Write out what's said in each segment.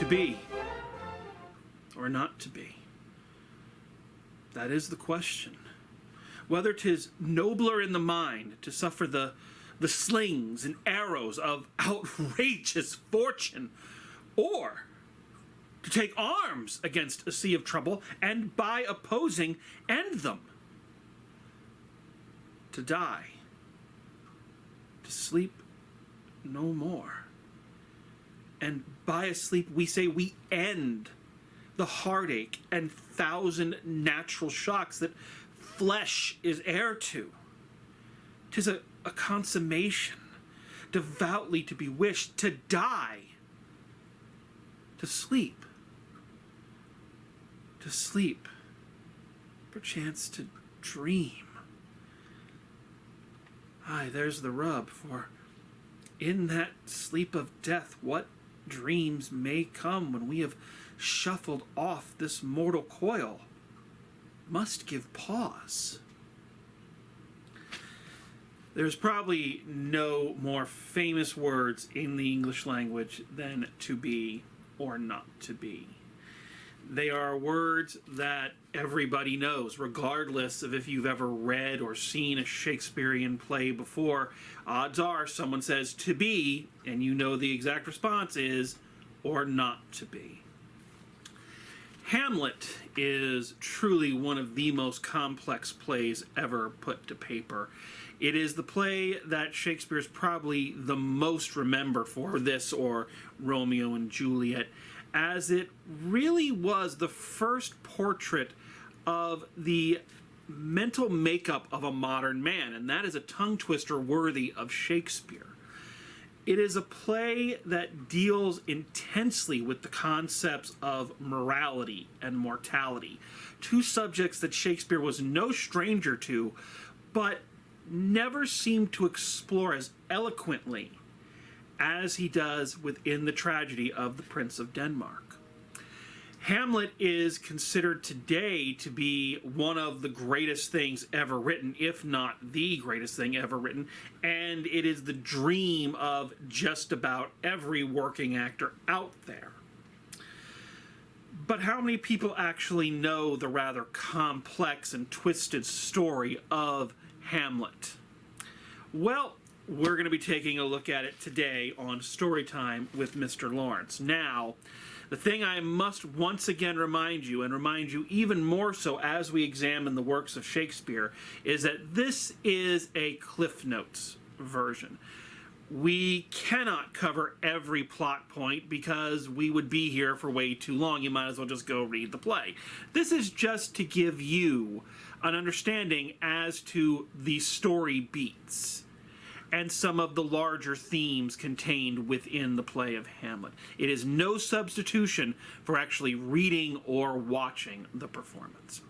be or not to be? That is the question. Whether 'tis nobler in the mind to suffer the slings and arrows of outrageous fortune, or to take arms against a sea of trouble and by opposing end them. To die, to sleep no more. And by a sleep we say we end the heartache and thousand natural shocks that flesh is heir to. 'Tis a consummation, devoutly to be wished, to die, to sleep, perchance to dream. Aye, there's the rub, for in that sleep of death, what dreams may come when we have shuffled off this mortal coil must give pause. There's probably no more famous words in the English language than to be or not to be. They are words that everybody knows, regardless of if you've ever read or seen a Shakespearean play before. Odds are someone says to be, and you know the exact response is or not to be. Hamlet is truly one of the most complex plays ever put to paper. It is the play that Shakespeare is probably the most remembered for, this or Romeo and Juliet, as it really was the first portrait of the mental makeup of a modern man, and that is a tongue twister worthy of Shakespeare. It is a play that deals intensely with the concepts of morality and mortality, two subjects that Shakespeare was no stranger to, but never seemed to explore as eloquently as he does within the tragedy of the Prince of Denmark. Hamlet is considered today to be one of the greatest things ever written, if not the greatest thing ever written, and it is the dream of just about every working actor out there. But how many people actually know the rather complex and twisted story of Hamlet? Well, we're going to be taking a look at it today on Storytime with Mr. Lawrence. Now, the thing I must once again remind you, and remind you even more so as we examine the works of Shakespeare, is that this is a Cliff Notes version. We cannot cover every plot point because we would be here for way too long. You might as well just go read the play. This is just to give you an understanding as to the story beats and some of the larger themes contained within the play of Hamlet. It is no substitution for actually reading or watching the performance.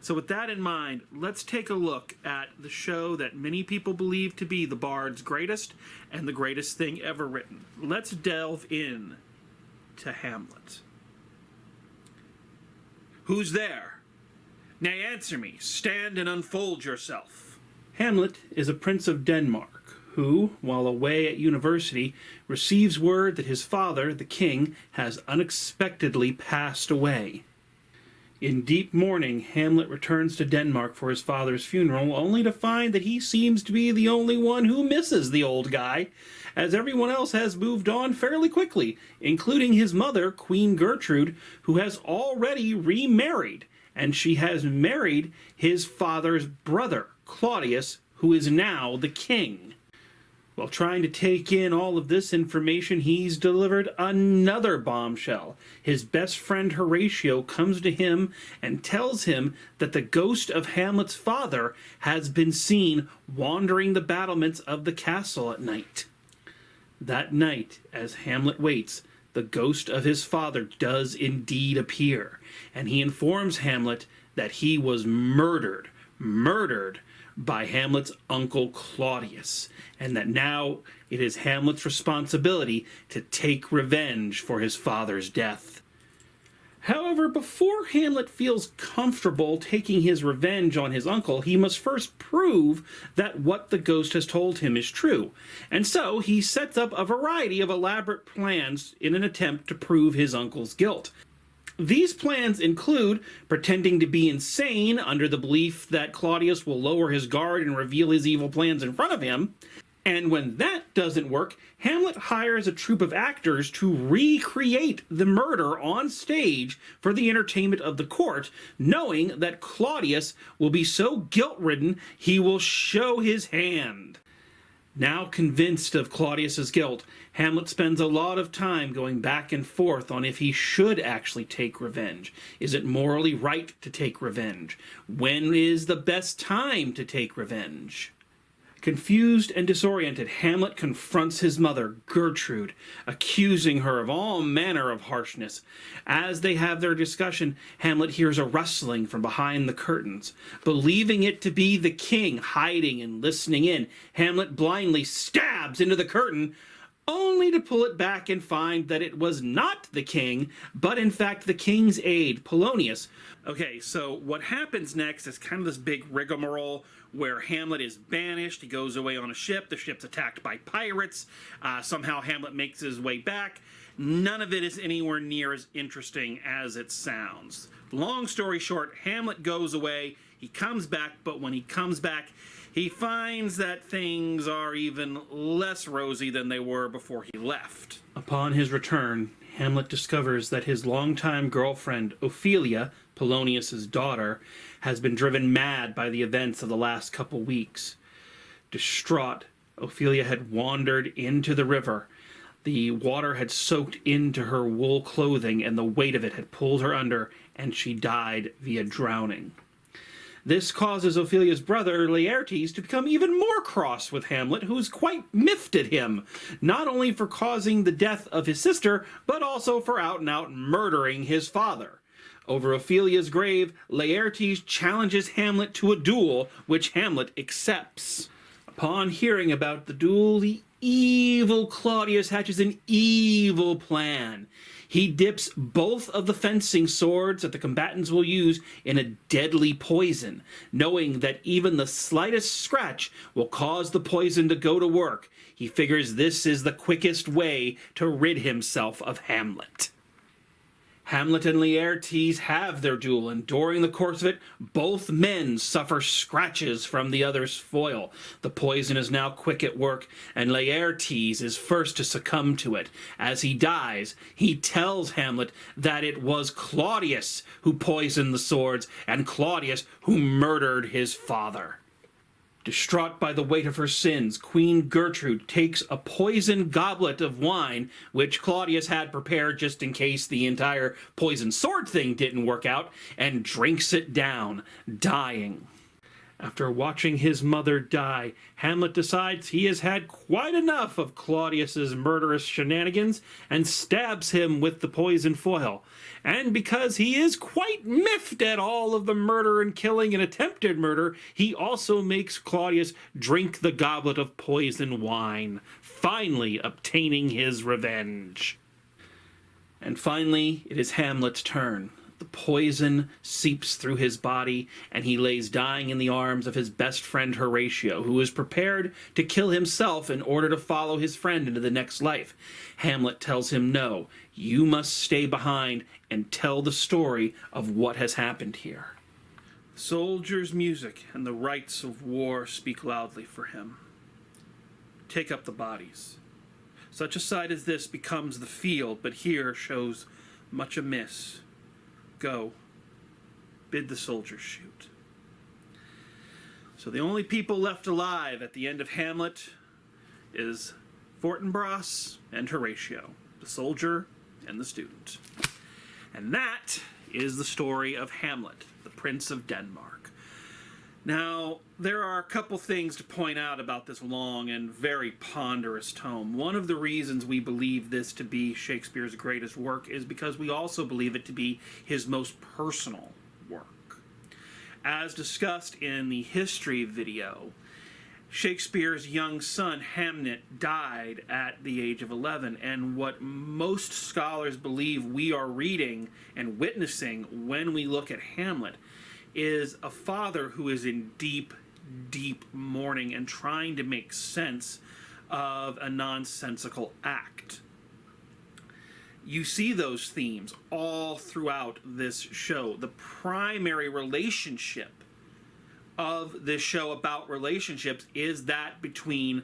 So with that in mind, let's take a look at the show that many people believe to be the Bard's greatest and the greatest thing ever written. Let's delve in to Hamlet. Who's there? Nay, answer me. Stand and unfold yourself. Hamlet is a prince of Denmark, who, while away at university, receives word that his father, the king, has unexpectedly passed away. In deep mourning, Hamlet returns to Denmark for his father's funeral, only to find that he seems to be the only one who misses the old guy, as everyone else has moved on fairly quickly, including his mother, Queen Gertrude, who has already remarried, and she has married his father's brother, Claudius, who is now the king. While trying to take in all of this information, he's delivered another bombshell. His best friend Horatio comes to him and tells him that the ghost of Hamlet's father has been seen wandering the battlements of the castle at night. That night, as Hamlet waits, the ghost of his father does indeed appear, and he informs Hamlet that he was murdered by Hamlet's uncle Claudius, and that now it is Hamlet's responsibility to take revenge for his father's death. However, before Hamlet feels comfortable taking his revenge on his uncle, he must first prove that what the ghost has told him is true. And so he sets up a variety of elaborate plans in an attempt to prove his uncle's guilt. These plans include pretending to be insane under the belief that Claudius will lower his guard and reveal his evil plans in front of him. And when that doesn't work, Hamlet hires a troupe of actors to recreate the murder on stage for the entertainment of the court, knowing that Claudius will be so guilt-ridden he will show his hand. Now convinced of Claudius's guilt, Hamlet spends a lot of time going back and forth on if he should actually take revenge. Is it morally right to take revenge? When is the best time to take revenge? Confused and disoriented, Hamlet confronts his mother, Gertrude, accusing her of all manner of harshness. As they have their discussion, Hamlet hears a rustling from behind the curtains. Believing it to be the king hiding and listening in, Hamlet blindly stabs into the curtain, only to pull it back and find that it was not the king, but in fact the king's aide, Polonius. Okay, so what happens next is kind of this big rigmarole where Hamlet is banished. He goes away on a ship. The ship's attacked by pirates. Somehow Hamlet makes his way back. None of it is anywhere near as interesting as it sounds. Long story short, Hamlet goes away. He comes back, but when he comes back, he finds that things are even less rosy than they were before he left. Upon his return, Hamlet discovers that his longtime girlfriend, Ophelia, Polonius's daughter, has been driven mad by the events of the last couple weeks. Distraught, Ophelia had wandered into the river. The water had soaked into her wool clothing, and the weight of it had pulled her under, and she died via drowning. This causes Ophelia's brother, Laertes, to become even more cross with Hamlet, who is quite miffed at him, not only for causing the death of his sister, but also for out-and-out murdering his father. Over Ophelia's grave, Laertes challenges Hamlet to a duel, which Hamlet accepts. Upon hearing about the duel, the evil Claudius hatches an evil plan. He dips both of the fencing swords that the combatants will use in a deadly poison, knowing that even the slightest scratch will cause the poison to go to work. He figures this is the quickest way to rid himself of Hamlet. Hamlet and Laertes have their duel, and during the course of it, both men suffer scratches from the other's foil. The poison is now quick at work, and Laertes is first to succumb to it. As he dies, he tells Hamlet that it was Claudius who poisoned the swords, and Claudius who murdered his father. Distraught by the weight of her sins, Queen Gertrude takes a poisoned goblet of wine, which Claudius had prepared just in case the entire poisoned sword thing didn't work out, and drinks it down, dying. After watching his mother die, Hamlet decides he has had quite enough of Claudius's murderous shenanigans and stabs him with the poison foil. And because he is quite miffed at all of the murder and killing and attempted murder, he also makes Claudius drink the goblet of poison wine, finally obtaining his revenge. And finally, it is Hamlet's turn. The poison seeps through his body, and he lays dying in the arms of his best friend Horatio, who is prepared to kill himself in order to follow his friend into the next life. Hamlet tells him, no, you must stay behind and tell the story of what has happened here. The soldier's music and the rites of war speak loudly for him. Take up the bodies. Such a sight as this becomes the field, but here shows much amiss. Go, bid the soldiers shoot. So the only people left alive at the end of Hamlet is Fortinbras and Horatio, the soldier and the student. And that is the story of Hamlet, the Prince of Denmark. Now, there are a couple things to point out about this long and very ponderous tome. One of the reasons we believe this to be Shakespeare's greatest work is because we also believe it to be his most personal work. As discussed in the history video, Shakespeare's young son, Hamlet, died at the age of 11, and what most scholars believe we are reading and witnessing when we look at Hamlet is a father who is in deep, deep mourning and trying to make sense of a nonsensical act. You see those themes all throughout this show. The primary relationship of this show about relationships is that between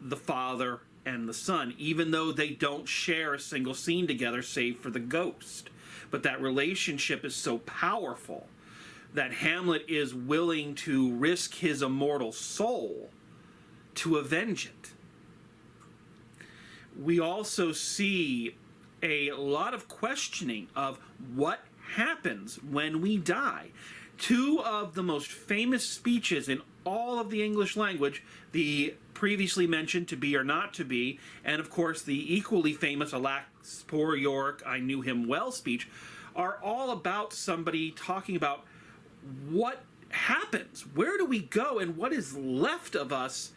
the father and the son, even though they don't share a single scene together save for the ghost. But that relationship is so powerful that Hamlet is willing to risk his immortal soul to avenge it. We also see a lot of questioning of what happens when we die. Two of the most famous speeches in all of the English language, the previously mentioned To Be or Not to Be, and of course the equally famous Alas, Poor Yorick, I Knew Him Well speech, are all about somebody talking about what happens, where do we go, and what is left of us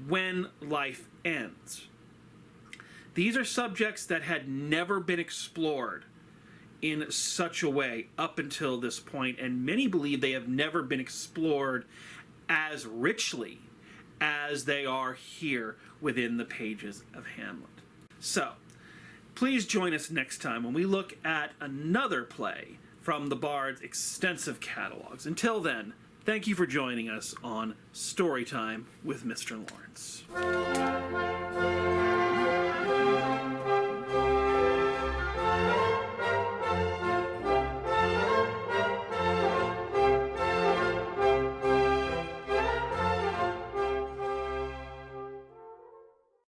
when life ends. These are subjects that had never been explored in such a way up until this point, and many believe they have never been explored as richly as they are here within the pages of Hamlet. So, please join us next time when we look at another play from the Bard's extensive catalogs. Until then, thank you for joining us on Storytime with Mr. Lawrence.